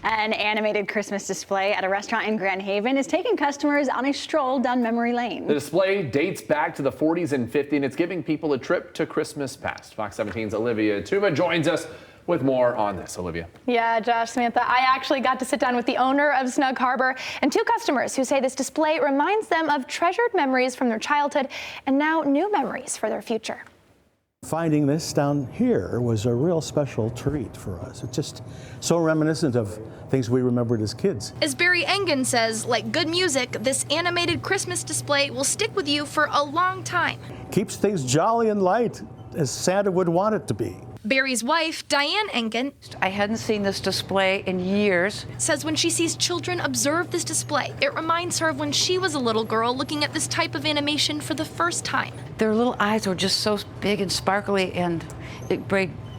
An animated Christmas display at a restaurant in Grand Haven is taking customers on a stroll down memory lane. The display dates back to the 40s and 50s, and it's giving people a trip to Christmas past. Fox 17's Olivia Tuma joins us with more on this. Olivia. Yeah, Josh, Samantha, I actually got to sit down with the owner of Snug Harbor and two customers who say this display reminds them of treasured memories from their childhood and now new memories for their future. Finding this down here was a real special treat for us. It's just so reminiscent of things we remembered as kids. As Barry Engen says, like good music, this animated Christmas display will stick with you for a long time. Keeps things jolly and light, as Santa would want it to be. Barry's wife, Diane Engen, I hadn't seen this display in years. Says when she sees children observe this display, it reminds her of when she was a little girl looking at this type of animation for the first time. Their little eyes were just so big and sparkly, and it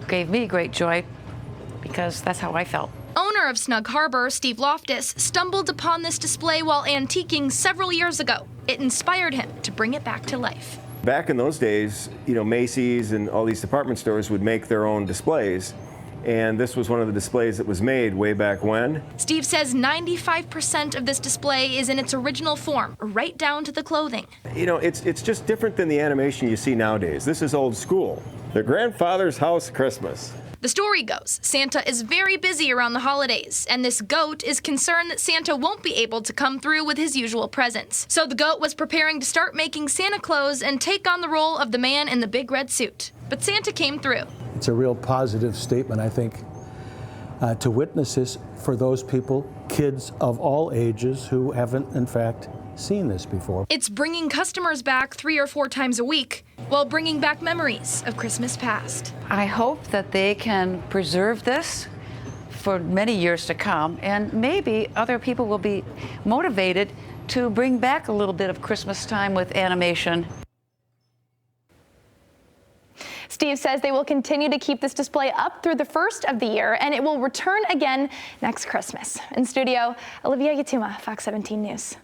gave me great joy because that's how I felt. Owner of Snug Harbor, Steve Loftus, stumbled upon this display while antiquing several years ago. It inspired him to bring it back to life. Back in those days, Macy's and all these department stores would make their own displays, and this was one of the displays that was made way back when. Steve says 95% of this display is in its original form, right down to the clothing. It's just different than the animation you see nowadays. This is old school. The grandfather's house Christmas. The story goes, Santa is very busy around the holidays, and this goat is concerned that Santa won't be able to come through with his usual presents. So the goat was preparing to start making Santa clothes and take on the role of the man in the big red suit. But Santa came through. It's a real positive statement, I think, to witness this for those people, kids of all ages who haven't, in fact, seen this before. It's bringing customers back 3 or 4 times a week while bringing back memories of Christmas past. I hope that they can preserve this for many years to come, and maybe other people will be motivated to bring back a little bit of Christmas time with animation. Steve says they will continue to keep this display up through the first of the year, and it will return again next Christmas. In studio, Olivia Yatuma, Fox 17 News.